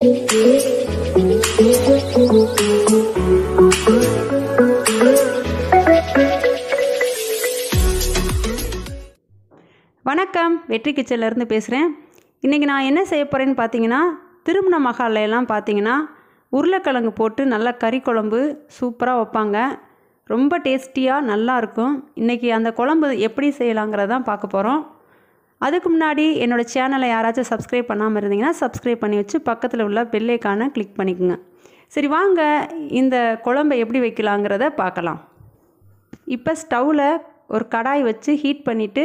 வணக்கம், வெற்றி கிச்சன்லேருந்து பேசுகிறேன். இன்றைக்கி நான் என்ன செய்ய போகிறேன்னு பார்த்தீங்கன்னா, திருமண மகாலெல்லாம் பார்த்தீங்கன்னா உருளைக்கிழங்கு போட்டு நல்லா கறி குழம்பு சூப்பராக வைப்பாங்க. ரொம்ப டேஸ்டியாக நல்லாயிருக்கும். இன்றைக்கி அந்த குழம்பு எப்படி செய்யலாங்கிறதான் பார்க்க போகிறோம். அதுக்கு முன்னாடி என்னோடய சேனலை யாராச்சும் சப்ஸ்கிரைப் பண்ணாமல் இருந்தீங்கன்னா சப்ஸ்கிரைப் பண்ணி வச்சு பக்கத்தில் உள்ள பெல் ஐகானை கிளிக் பண்ணிக்கோங்க. சரி, வாங்க இந்த குழம்பை எப்படி வைக்கலாங்கிறத பார்க்கலாம். இப்போ ஸ்டவ்வில் ஒரு கடாய் வச்சு ஹீட் பண்ணிவிட்டு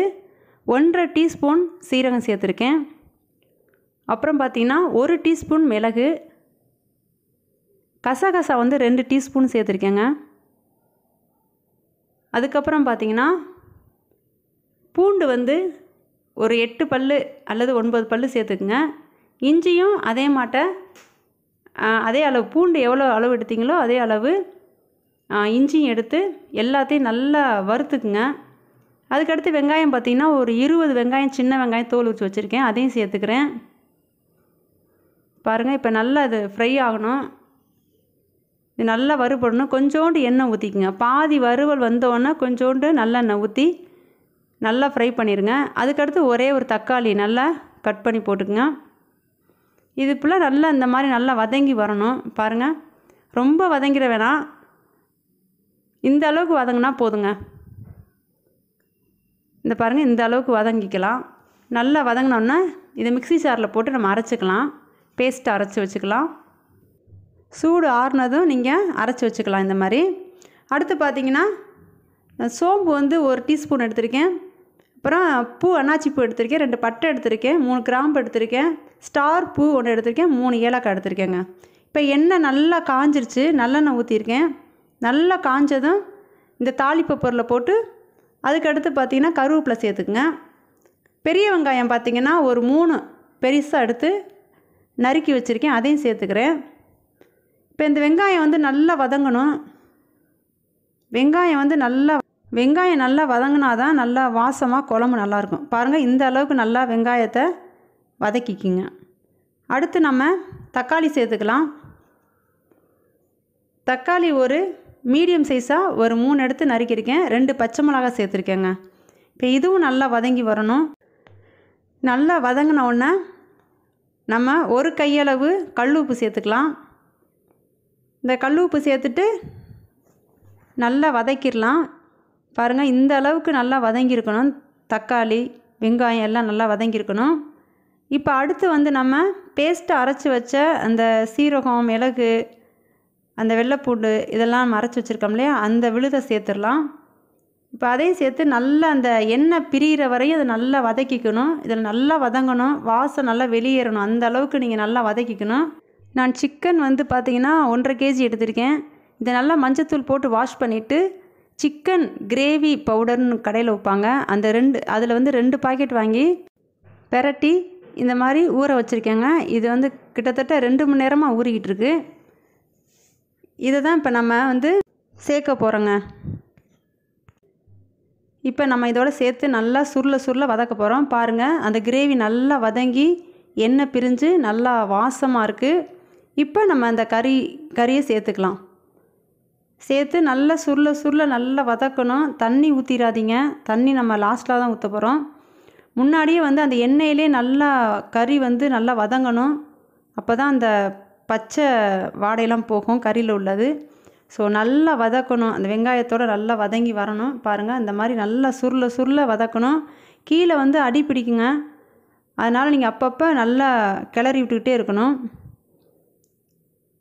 1.5 டீஸ்பூன் சீரகம் சேர்த்துருக்கேன். அப்புறம் பார்த்திங்கன்னா 1 டீஸ்பூன் மிளகு, கசகசா 2 டீஸ்பூன் சேர்த்துருக்கேங்க. அதுக்கப்புறம் பார்த்திங்கன்னா பூண்டு ஒரு 8 பல் அல்லது 9 பல் சேர்த்துக்குங்க. இஞ்சியும் அதே மாட்ட அதே அளவு, பூண்டு எவ்வளோ அளவு எடுத்தீங்களோ அதே அளவு இஞ்சியும் எடுத்து எல்லாத்தையும் நல்லா வறுத்துக்குங்க. அதுக்கடுத்து வெங்காயம் பார்த்திங்கன்னா ஒரு 20 வெங்காயம், சின்ன வெங்காயம் தோல் உரித்து வச்சுருக்கேன், அதையும் சேர்த்துக்கிறேன். பாருங்கள், இப்போ நல்லா இது ஃப்ரை ஆகணும். இது நல்லா வறுபடணும். கொஞ்சோண்டு எண்ணெய் ஊற்றிக்குங்க. பாதி வறுவல் வந்தோடனே கொஞ்சோண்டு நல்லெண்ணெய் ஊற்றி நல்லா ஃப்ரை பண்ணிடுங்க. அதுக்கடுத்து ஒரே ஒரு தக்காளி நல்லா கட் பண்ணி போட்டுக்குங்க. இது ஃபுல்லாக நல்லா இந்த மாதிரி நல்லா வதங்கி வரணும். பாருங்கள், ரொம்ப வதங்கிட வேணாம், இந்த அளவுக்கு வதங்கினா போதுங்க. இந்த பாருங்கள், இந்த அளவுக்கு வதங்கிக்கலாம். நல்லா வதங்கினோன்னா இதை மிக்ஸி ஜாரில் போட்டு நம்ம அரைச்சிக்கலாம். பேஸ்ட்டு அரைச்சி வச்சுக்கலாம். சூடு ஆறுனதும் நீங்கள் அரைச்சி வச்சுக்கலாம் இந்த மாதிரி. அடுத்து பார்த்திங்கன்னா சோம்பு 1 டீஸ்பூன் எடுத்திருக்கேன். அப்புறம் அன்னாச்சி பூ எடுத்திருக்கேன், 2 பட்டை எடுத்திருக்கேன், 3 கிராம்பு எடுத்திருக்கேன், ஸ்டார் பூ 1 எடுத்திருக்கேன், 3 ஏலக்காய் எடுத்திருக்கேங்க. இப்போ எண்ணெய் நல்லா காஞ்சிருச்சு, நல்லெண்ணெய் ஊற்றிருக்கேன். நல்லா காஞ்சதும் இந்த தாளிப்பு பொருளை போட்டு அதுக்கடுத்து பார்த்திங்கன்னா கருவேப்பிலை சேர்த்துக்குங்க. பெரிய வெங்காயம் பார்த்திங்கன்னா ஒரு 3 பெருசாக எடுத்து நறுக்கி வச்சுருக்கேன், அதையும் சேர்த்துக்கிறேன். இப்போ இந்த வெங்காயம் நல்லா வதங்கணும். வெங்காயம் நல்லா வதங்கினா தான் நல்லா வாசமாக குழம்பு நல்லாயிருக்கும். பாருங்கள், இந்த அளவுக்கு நல்லா வெங்காயத்தை வதக்கிக்கிங்க. அடுத்து நம்ம தக்காளி சேர்த்துக்கலாம். தக்காளி ஒரு மீடியம் சைஸாக ஒரு 3 எடுத்து நறுக்கியிருக்கேன், 2 பச்சை மிளகாய் சேர்த்துருக்கேங்க. இப்போ இதுவும் நல்லா வதங்கி வரணும். நல்லா வதங்கின உடனே நம்ம ஒரு கையளவு கல் உப்பு சேர்த்துக்கலாம். இந்த கல் உப்பு சேர்த்துட்டு நல்லா வதக்கிடலாம். பாருங்கள், இந்த அளவுக்கு நல்லா வதங்கியிருக்கணும். தக்காளி வெங்காயம் எல்லாம் நல்லா வதங்கியிருக்கணும். இப்போ அடுத்து நம்ம பேஸ்ட்டு அரைச்சி வச்ச அந்த சீரகம், மிளகு, அந்த வெள்ளைப்பூண்டு இதெல்லாம் அரைச்சி வச்சுருக்கோம் இல்லையா, அந்த விழுதை சேர்த்துடலாம். இப்போ அதையும் சேர்த்து நல்லா அந்த எண்ணெய் பிரிகிற வரையும் அதை நல்லா வதக்கிக்கணும். இதில் நல்லா வதங்கணும், வாசம் நல்லா வெளியேறணும். அந்த அளவுக்கு நீங்கள் நல்லா வதக்கிக்கணும். நான் சிக்கன் பார்த்திங்கன்னா 1.5 கேஜி எடுத்திருக்கேன். இதை நல்லா மஞ்சத்தூள் போட்டு வாஷ் பண்ணிவிட்டு சிக்கன் கிரேவி பவுடர்னு கடையில் வைப்பாங்க, அந்த அதில் 2 பாக்கெட் வாங்கி பெரட்டி இந்த மாதிரி ஊற வச்சுருக்கேங்க. இது கிட்டத்தட்ட 2 மணி நேரமாக ஊறிக்கிட்டு இருக்கு. இதை தான் இப்போ நம்ம சேர்க்க போகிறோங்க. இப்போ நம்ம இதோட சேர்த்து நல்லா சுருள வதக்க போகிறோம். பாருங்கள், அந்த கிரேவி நல்லா வதங்கி எண்ணெய் பிரிஞ்சு நல்லா வாசமாக இருக்குது. இப்போ நம்ம அந்த கறியை சேர்த்துக்கலாம். சேர்த்து நல்லா சுருள நல்லா வதக்கணும். தண்ணி ஊற்றிடாதீங்க, தண்ணி நம்ம லாஸ்ட்டில் தான் ஊற்ற போகிறோம். முன்னாடியே அந்த எண்ணெயிலே நல்லா கறி நல்லா வதங்கணும். அப்போ தான் அந்த பச்சை வாடையெல்லாம் போகும் கறியில் உள்ளது. ஸோ நல்லா வதக்கணும், அந்த வெங்காயத்தோடு நல்லா வதங்கி வரணும். பாருங்கள், இந்த மாதிரி நல்லா சுருள வதக்கணும். கீழே அடி பிடிக்குங்க, அதனால் நீங்கள் அப்பப்போ நல்லா கிளறி விட்டுக்கிட்டே இருக்கணும்.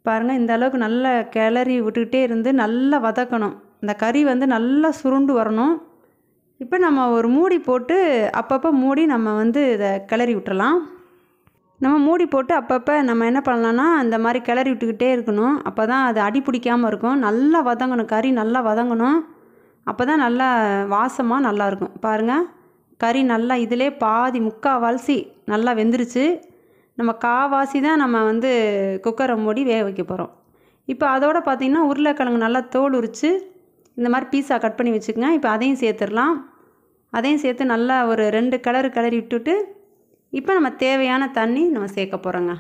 பாருங்கள், இந்த அளவுக்கு நல்லா கிளறி விட்டுக்கிட்டே இருந்து நல்லா வதக்கணும். இந்த கறி நல்லா சுருண்டு வரணும். இப்போ நம்ம ஒரு மூடி போட்டு அப்பப்போ மூடி நம்ம இதை கிளறி விட்டுறலாம். நம்ம மூடி போட்டு அப்பப்போ நம்ம என்ன பண்ணலான்னா இந்த மாதிரி கிளறி விட்டுக்கிட்டே இருக்கணும். அப்போ தான் அது அடி பிடிக்காமல் இருக்கும். நல்லா வதங்கணும், கறி நல்லா வதங்கணும். அப்போ தான் நல்லா வாசமாக நல்லாயிருக்கும். பாருங்கள், கறி நல்லா இதிலே பாதி முக்கால்வாசி நல்லா வெந்துருச்சு. நம்ம காவாசி தான் நம்ம குக்கரை மூடி வேக வைக்க போகிறோம். இப்போ அதோடு பார்த்திங்கன்னா உருளைக்கிழங்கு நல்லா தோல் உரித்து இந்த மாதிரி பீஸாக கட் பண்ணி வச்சுக்கோங்க. இப்போ அதையும் சேர்த்துடலாம். அதையும் சேர்த்து நல்லா ஒரு 2 கிளறி விட்டுட்டு இப்போ நம்ம தேவையான தண்ணி நம்ம சேர்க்க போகிறோங்க.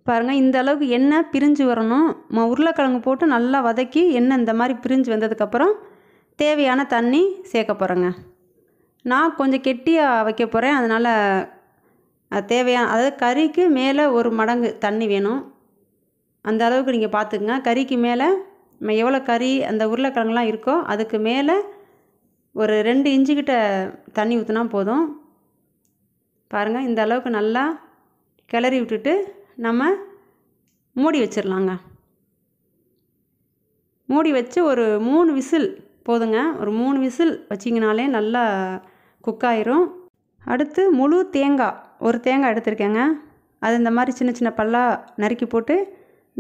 பாருங்கள், இந்த அளவுக்கு எண்ணெய் பிரிஞ்சு வரணும். உருளைக்கிழங்கு போட்டு நல்லா வதக்கி எண்ணெய் இந்த மாதிரி பிரிஞ்சு வந்ததுக்கப்புறம் தேவையான தண்ணி சேர்க்க போகிறேங்க. நான் கொஞ்சம் கெட்டியாக வைக்க போகிறேன். அதனால் தேவையான, அதாவது கறிக்கு மேலே 1 மடங்கு தண்ணி வேணும். அந்த அளவுக்கு நீங்கள் பார்த்துக்குங்க. கறிக்கு மேலே நம்ம எவ்வளோ கறி அந்த உருளைக்கிழங்குலாம் இருக்கோ அதுக்கு மேலே ஒரு 2 இன்ச்சு கிட்ட தண்ணி ஊற்றினா போதும். பாருங்கள், இந்த அளவுக்கு நல்லா கிளறி விட்டுட்டு நம்ம மூடி வச்சிடலாங்க. மூடி வச்சு ஒரு 3 விசில் போதுங்க. ஒரு 3 விசில் வச்சிங்கனாலே நல்லா குக் ஆயிரும். அடுத்து முழு தேங்காய், ஒரு தேங்காய் எடுத்துருக்கேங்க. அது இந்த மாதிரி சின்ன சின்ன பல்லாக நறுக்கி போட்டு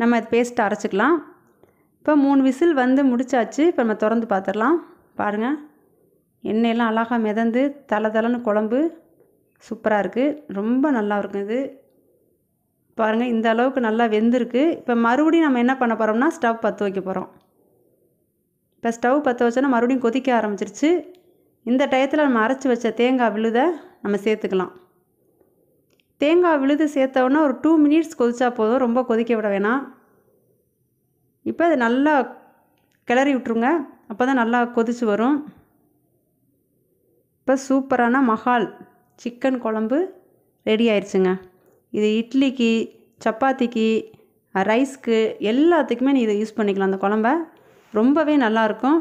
நம்ம அது பேஸ்ட்டை அரைச்சிக்கலாம். இப்போ 3 விசில் வந்து முடிச்சாச்சு. இப்போ நம்ம திறந்து பார்த்துடலாம். பாருங்கள், எண்ணெயெல்லாம் அழகாக மிதந்து தளன்னு குழம்பு சூப்பராக இருக்குது. ரொம்ப நல்லா இருக்கும் இது. பாருங்கள், இந்த அளவுக்கு நல்லா வெந்திருக்கு. இப்போ மறுபடியும் நம்ம என்ன பண்ண போகிறோம்னா ஸ்டவ் பற்ற வைக்க போகிறோம். இப்போ ஸ்டவ் பற்ற வச்சோன்னா மறுபடியும் கொதிக்க ஆரம்பிச்சிருச்சு. இந்த டயத்தில் நம்ம அரைச்சி வச்ச தேங்காய் விழுதை நம்ம சேர்த்துக்கலாம். தேங்காய் விழுது சேர்த்தோன்னா ஒரு 2 மினிட்ஸ் கொதிச்சா போதும், ரொம்ப கொதிக்க விட வேணாம். இப்போ அது நல்லா கிளறி விட்ருங்க, அப்போ தான் நல்லா கொதிச்சு வரும். இப்போ சூப்பரான மஹால் சிக்கன் குழம்பு ரெடி ஆயிடுச்சுங்க. இது இட்லிக்கு, சப்பாத்திக்கு, ரைஸ்க்கு எல்லாத்துக்குமே நீ இதை யூஸ் பண்ணிக்கலாம். அந்த குழம்ப ரொம்பவே நல்லாயிருக்கும்,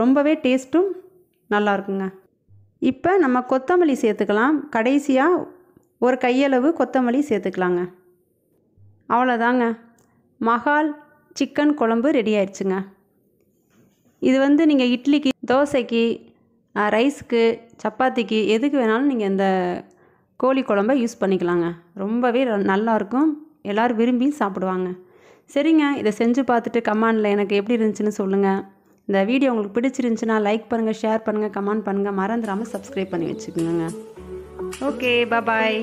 ரொம்பவே டேஸ்ட்டும் நல்லாயிருக்குங்க. இப்போ நம்ம கொத்தமல்லி சேர்த்துக்கலாம். கடைசியாக ஒரு கையளவு கொத்தமல்லி சேர்த்துக்கலாங்க. அவ்வளோதாங்க, மஹால் சிக்கன் குழம்பு ரெடி ஆயிடுச்சுங்க. இது வந்து நீங்கள் இட்லிக்கு, தோசைக்கு, ரைஸுக்கு, சப்பாத்திக்கு எதுக்கு வேணாலும் நீங்கள் இந்த கோழி குழம்ப யூஸ் பண்ணிக்கலாங்க. ரொம்பவே நல்லாயிருக்கும், எல்லோரும் விரும்பி சாப்பிடுவாங்க. சரிங்க, இதை செஞ்சு பார்த்துட்டு கமெண்டில் எனக்கு எப்படி இருந்துச்சுன்னு சொல்லுங்கள். இந்த வீடியோ உங்களுக்கு பிடிச்சிருந்துச்சுன்னா லைக் பண்ணுங்கள், ஷேர் பண்ணுங்கள், கமெண்ட் பண்ணுங்கள். மறந்துடாமல் சப்ஸ்கிரைப் பண்ணி வச்சுக்கோங்க. ஓகே, பாய்.